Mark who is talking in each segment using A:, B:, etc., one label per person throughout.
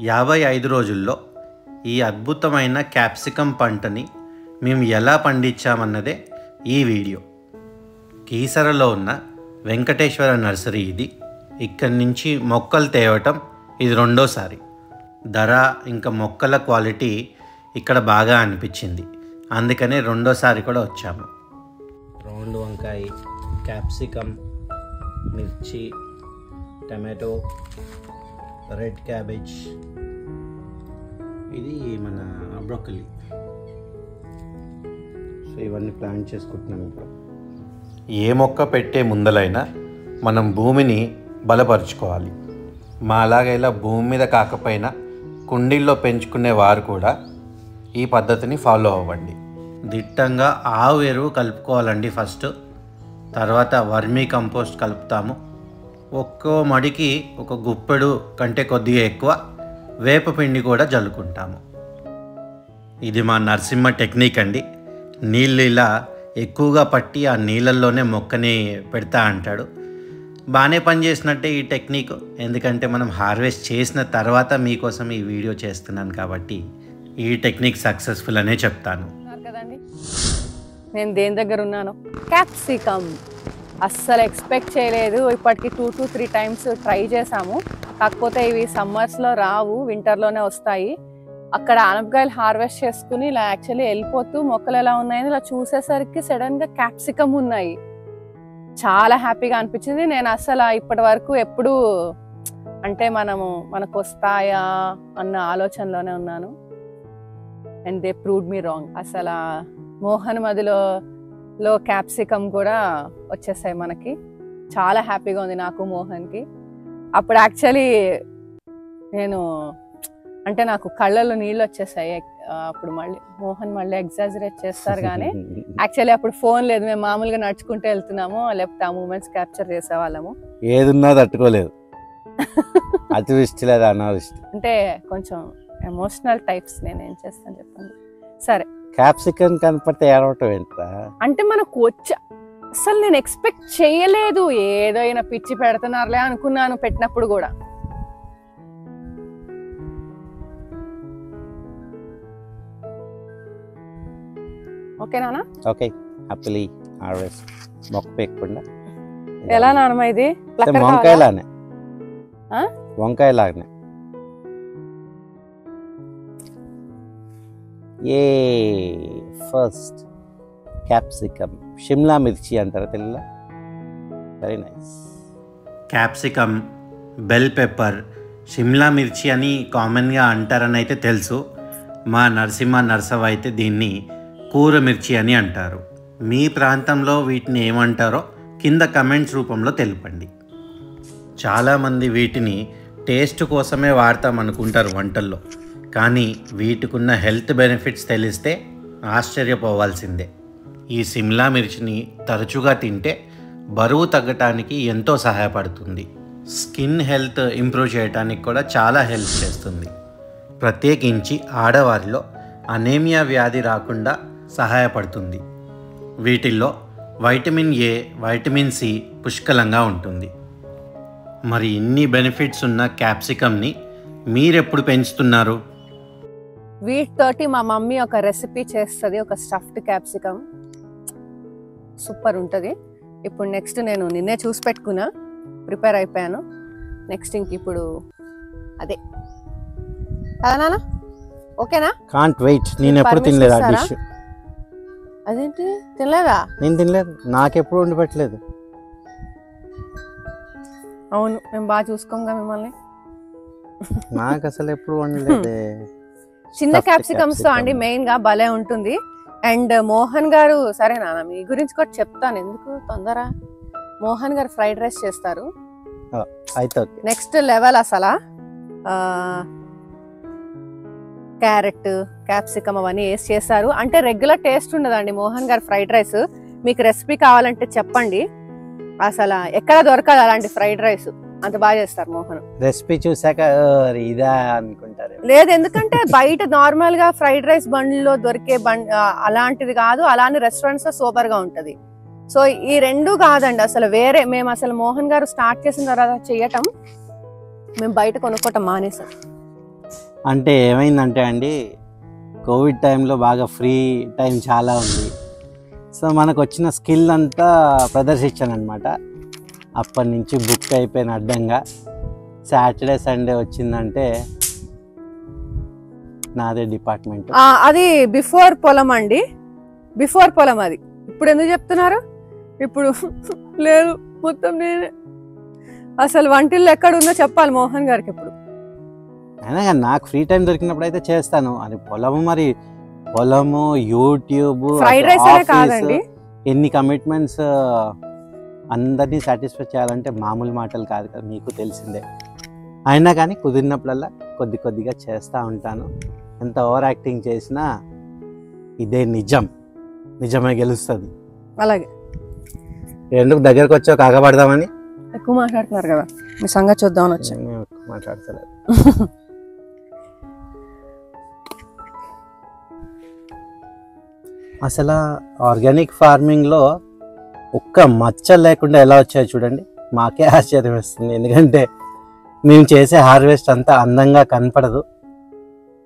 A: 55 రోజుల్లో ఈ అద్భుతమైన క్యాప్సికమ్ పంటని మేము ఎలా పండించామన్నదే ఈ వీడియో. కీసరలో ఉన్న వెంకటేశ్వర నర్సరీ ఇది. ఇక్కడి నుంచి మొక్కలు తేవటం ఇది రెండోసారి. ధర ఇంకా మొక్కల క్వాలిటీ ఇక్కడ బాగా అనిపించింది, అందుకనే రెండోసారి కూడా వచ్చాము. రౌండ్ వంకాయ, క్యాప్సికమ్, మిర్చి, టమాటో, రెడ్ క్యాబేజ్, ఇది మన బ్రోకలీ. సో ఇవన్నీ ప్లాంట్ చేసుకుంటున్నాం. ఇప్పుడు ఏ మొక్క పెట్టే ముందలైనా మనం భూమిని బలపరుచుకోవాలి. మా అలాగే ఇలా భూమి మీద కాకపోయినా కుండీల్లో పెంచుకునే వారు కూడా ఈ పద్ధతిని ఫాలో అవ్వండి. దిట్టంగా ఆవు ఎరువు కలుపుకోవాలండి ఫస్ట్. తర్వాత వర్మీ కంపోస్ట్ కలుపుతాము. ఒక్కో మడికి ఒక గుప్పెడు కంటే కొద్దిగా ఎక్కువ వేపపిండి కూడా జల్లుకుంటాము. ఇది మా నరసింహ టెక్నిక్ అండి. నీళ్ళు ఇలా ఎక్కువగా పట్టి ఆ నీళ్ళల్లోనే మొక్కని పెడతా అంటాడు. బాగానే పనిచేసినట్టే ఈ టెక్నిక్, ఎందుకంటే మనం హార్వెస్ట్ చేసిన తర్వాత మీకోసం ఈ వీడియో చేస్తున్నాను కాబట్టి ఈ టెక్నిక్ సక్సెస్ఫుల్ అనే చెప్తాను
B: కదండి. నేను దేని దగ్గర ఉన్నాను? క్యాప్సికమ్. అస్సలు ఎక్స్పెక్ట్ చేయలేదు. ఇప్పటికి 2 to 3 టైమ్స్ ట్రై చేసాము, కాకపోతే ఇవి సమ్మర్స్లో రావు, వింటర్లోనే వస్తాయి. అక్కడ ఆనపకాయలు హార్వెస్ట్ చేసుకుని ఇలా యాక్చువల్లీ వెళ్ళిపోతూ మొక్కలు ఎలా ఉన్నాయని ఇలా చూసేసరికి సడన్గా క్యాప్సికమ్ ఉన్నాయి. చాలా హ్యాపీగా అనిపించింది. నేను అసలు ఇప్పటి వరకు ఎప్పుడు అంటే మనకు వస్తాయా అన్న ఆలోచనలోనే ఉన్నాను. And they proved me wrong. అసలు మోహన్ మదిలో క్యాప్సికమ్ కూడా వచ్చేసాయి మనకి. చాలా హ్యాపీగా ఉంది నాకు, మోహన్కి. అప్పుడు యాక్చువల్లీ నాకు కళ్ళల్లో నీళ్ళు వచ్చేసాయి. అప్పుడు మోహన్ మళ్ళీ ఎగ్జాజరేట్ చేస్తారు కానీ యాక్చువల్లీ అప్పుడు ఫోన్ లేదు, మేము మామూలుగా నడుచుకుంటూ వెళ్తున్నాము, లేకపోతే ఆ మూమెంట్స్ క్యాప్చర్ చేసేవాళ్ళము.
A: ఏదున్నా తట్టుకోలేదు, అతివృష్టి లేదా అనావృష్టి.
B: అంటే కొంచెం ఎమోషనల్ టైప్స్. నేను ఏం చేస్తాను చెప్పండి. సరే,
A: క్యాప్సికమ్ కనపడితే ఏడవటం ఏంట్రా?
B: అంటే మనకు అసలు నేను ఎక్స్పెక్ట్ చేయలేదు. ఏదైనా పిచ్చి పెడుతున్నారులే అనుకున్నాను పెట్టినప్పుడు కూడా. ఓకేనా?
A: Okay, happily harvest. మొక్క పెక్కకుండా
B: ఎలా నానమ్మ ఇది?
A: వంకాయలానే, వంకాయలాగానే. ఏ ఫస్ట్ క్యాప్సికమ్, షిమ్లా మిర్చి అంటారా తెలుగులో? Very nice. Capsicum, bell pepper, Shimla మిర్చి అని కామన్గా అంటారని అయితే తెలుసు. మా నరసింహ నర్సవ్ అయితే దీన్ని కూర మిర్చి అని అంటారు. మీ ప్రాంతంలో వీటిని ఏమంటారో కింద కమెంట్స్ రూపంలో తెలుపండి. చాలామంది వీటిని టేస్ట్ కోసమే వాడతాం అనుకుంటారు వంటల్లో, కానీ వీటికున్న హెల్త్ బెనిఫిట్స్ తెలిస్తే ఆశ్చర్యపోవాల్సిందే. ఈ సిమ్లా మిర్చిని తరచుగా తింటే బరువు తగ్గటానికి ఎంతో సహాయపడుతుంది. స్కిన్ హెల్త్ ఇంప్రూవ్ చేయడానికి కూడా చాలా హెల్ప్ చేస్తుంది. ప్రత్యేకించి ఆడవారిలో అనేమియా వ్యాధి రాకుండా సహాయపడుతుంది. వీటిల్లో వైటమిన్ ఏ, వైటమిన్ సి పుష్కలంగా ఉంటుంది. మరి ఇన్ని బెనిఫిట్స్ ఉన్న క్యాప్సికమ్ని మీరెప్పుడు పెంచుతున్నారు?
B: వీటితోటి మా మమ్మీ ఒక రెసిపీ చేస్తుంది, ఒక స్టఫ్డ్ క్యాప్సికమ్. సూపర్ ఉంటుంది. ఇప్పుడు నెక్స్ట్ నేను నిన్నే చూసి పెట్టుకున్నా, ప్రిపేర్ అయిపోయాను. నెక్స్ట్ ఇప్పుడు అదే కదా నాన్న? ఓకేనా?
A: Can't wait. నేను ఎప్పుడు తినలేదు ఆ డిష్.
B: అదేంటి తినలేదా?
A: నేను తినలేదు, నాకెప్పుడు వండి పెట్టలేదు.
B: అవును, మేము బాగా చూసుకోంగా మిమ్మల్ని.
A: నాకు అసలు ఎప్పుడు వండలేదే.
B: చిన్న క్యాప్సికమ్స్ తో అండి మెయిన్ గా భలే ఉంటుంది. అండ్ మోహన్ గారు, సరే నాన్న మీ గురించి కూడా చెప్తాను, ఎందుకు తొందర. మోహన్ గారు ఫ్రైడ్ రైస్ చేస్తారు, నెక్స్ట్ లెవెల్ అసలు. క్యారెట్, క్యాప్సికమ్ అవన్నీ వేసి చేస్తారు. అంటే రెగ్యులర్ టేస్ట్ ఉండదండి మోహన్ గారు ఫ్రైడ్ రైస్. మీకు రెసిపీ కావాలంటే చెప్పండి, అసలు ఎక్కడ దొరకదు అలాంటి ఫ్రైడ్ రైస్. అంత బాగా చేస్తారు మోహన్.
A: రెసిపీ చూసాక ఇదా అనుకుంటారు.
B: లేదు, ఎందుకంటే బయట నార్మల్ గా ఫ్రైడ్ రైస్ బండ్లో దొరికే అలాంటిది కాదు, అలానే రెస్టారెంట్స్ లో సూపర్ గా ఉంటది. సో ఈ రెండు కాదండి, అసలు వేరే. మేము అసలు మోహన్ గారు స్టార్ట్ చేసిన తర్వాత చేయటం మేము బయట కొనుక్కోవటం మానేసాం.
C: అంటే ఏమైందంటే అండి, కోవిడ్ టైంలో బాగా ఫ్రీ టైం చాలా ఉంది. సో మనకు వచ్చిన స్కిల్ అంతా ప్రదర్శించాను అనమాట. అప్పటి నుంచి బుక్ అయిపోయిన అడ్డంగా. సాటర్డే సండే వచ్చిందంటే నాదే డిపార్ట్మెంట్.
B: అది బిఫోర్ పొలం అండి, బిఫోర్ పొలం అది. ఇప్పుడు ఎందుకు చెప్తున్నారు? ఇప్పుడు లేదు, మొత్తం నేనే. అసలు వంటిల్లు ఎక్కడ ఉందో చెప్పాలి మోహన్ గారికి. ఇప్పుడు
C: అయినా కానీ నాకు ఫ్రీ టైం దొరికినప్పుడు అయితే చేస్తాను. అది పొలము, యూట్యూబ్,
B: ఫ్రైడ్ రైస్ అనే కాదండి,
C: ఎన్ని కమిట్మెంట్స్, అందరినీ సాటిస్ఫై చేయాలంటే మామూలు మాటలు కాదు కదా, మీకు తెలిసిందే. అయినా కానీ కుదిరినప్పుడల్లా కొద్దిగా చేస్తూ ఉంటాను. ఎంత ఓవర్ యాక్టింగ్ చేసినా ఇదే నిజమే గెలుస్తుంది.
B: అలాగే
C: ఎందుకు దగ్గరకు వచ్చావు కాగపడదామని?
B: ఎక్కువ మాట్లాడుతున్నారు కదా, మీ సంగతి చూద్దామని వచ్చా.
C: మాట్లాడతలేదు. అసలు ఆర్గానిక్ ఫార్మింగ్లో ఒక్క మచ్చ లేకుండా ఎలా వచ్చాయో చూడండి, మాకే ఆశ్చర్యం వేస్తుంది. ఎందుకంటే మేము చేసే హార్వెస్ట్ అంతా అందంగా కనపడదు,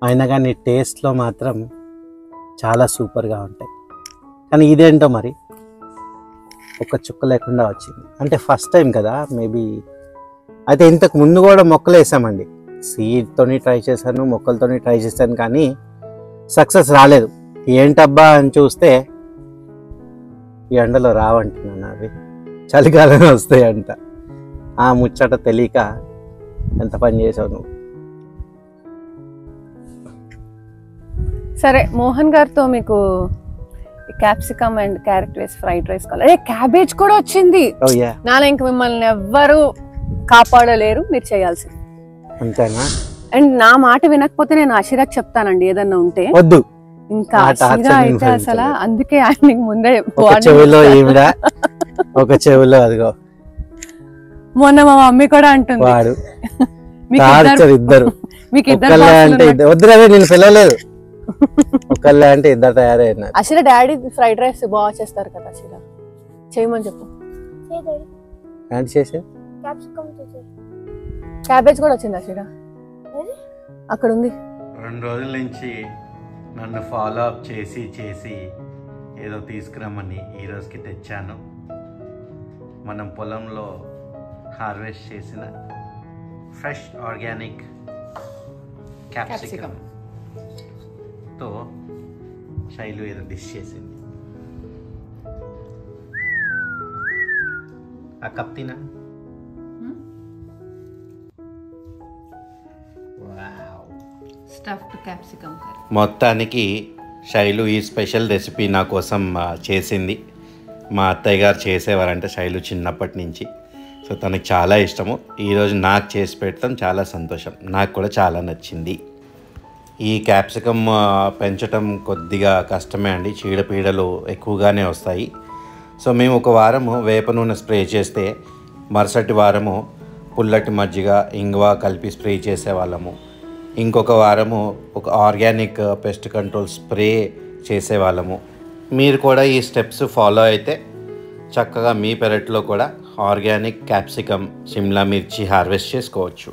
C: అయినా కానీ టేస్ట్లో మాత్రం చాలా సూపర్గా ఉంటాయి. కానీ ఇదేంటో మరి ఒక్క చుక్క లేకుండా వచ్చింది. అంటే ఫస్ట్ టైం కదా మేబీ. అయితే ఇంతకు ముందు కూడా మొక్కలు వేసామండి, సీడ్తోని ట్రై చేశాను, మొక్కలతోని ట్రై చేశాను, కానీ సక్సెస్ రాలేదు. ఏంటబ్బా అని చూస్తే ఈ ఎండలో రావంటున్నాను, అవి చలికాలం వస్తాయంట. ఆ ముచ్చట తెలియక ఎంత పని చేసావు నువ్వు.
B: సరే, మోహన్ గారితో మీకు క్యాప్సికమ్ అండ్ క్యారెట్ వేసి ఫ్రైడ్ రైస్ కావాలి. క్యాబేజ్ కూడా వచ్చింది. నాన్న ఇంక మిమ్మల్ని ఎవ్వరు కాపాడలేరు, మీరు చేయాల్సింది.
C: అంతేనా?
B: అండ్ నా మాట వినకపోతే నేను అషిరాకి చెప్తానండి ఏదన్నా ఉంటే.
C: వద్దు,
B: ఇంకా అషిరా అయితే అసలు అందుకే ఆయనకి ముందే
C: ఒక చెవిలో ఈవిడ, ఒక చెవిలో అదిగో
B: మొన్న మా మమ్మీ కూడా అంటుంది
C: వాడు.
B: ఇద్దరు
C: మీకు అంటే వద్దురా, నేను పిలవలేదు. ఒకళ్ళే అంటే ఇద్దరు తయారైనారు.
B: అషిరా డాడీ ఫ్రైడ్ రైస్ బాగా చేస్తారు కదా, అషిరా చేయమని చెప్పు.
C: చేసే
B: క్యాబేజ్ కూడా వచ్చింది అషిరా, అక్కడ ఉంది.
A: 2 రోజుల నుంచి నన్ను ఫాలో అప్ చేసి ఏదో తీసుకురమ్మని ఈరోజుకి తెచ్చాను. మనం పొలంలో హార్వెస్ట్ చేసిన ఫ్రెష్ ఆర్గానిక్ క్యాప్సికమ్తో శైలు ఏదో డిష్ చేసింది. ఆ కప్ తినా.
B: Stuffed capsicum curry.
A: మొత్తానికి శైలు ఈ స్పెషల్ రెసిపీ నా కోసం చేసింది. మా అత్తయ్య గారు చేసేవారంటే శైలు చిన్నప్పటి నుంచి. సో తనకు చాలా ఇష్టము. ఈరోజు నాకు చేసి పెట్టడం చాలా సంతోషం, నాకు కూడా చాలా నచ్చింది. ఈ క్యాప్సికమ్ పెంచడం కొద్దిగా కష్టమే అండి, చీడపీడలు ఎక్కువగానే వస్తాయి. సో మేము ఒక వారము వేప నూనె స్ప్రే చేస్తే మరుసటి వారము పుల్లటి మజ్జిగ, ఇంగువ కలిపి స్ప్రే చేసేవాళ్ళము. ఇంకొక వారము ఒక ఆర్గానిక్ పెస్ట్ కంట్రోల్ స్ప్రే చేసేవాళ్ళము. మీరు కూడా ఈ స్టెప్స్ ఫాలో అయితే చక్కగా మీ పెరట్లో కూడా ఆర్గానిక్ క్యాప్సికమ్, సిమ్లా మిర్చి హార్వెస్ట్ చేసుకోవచ్చు.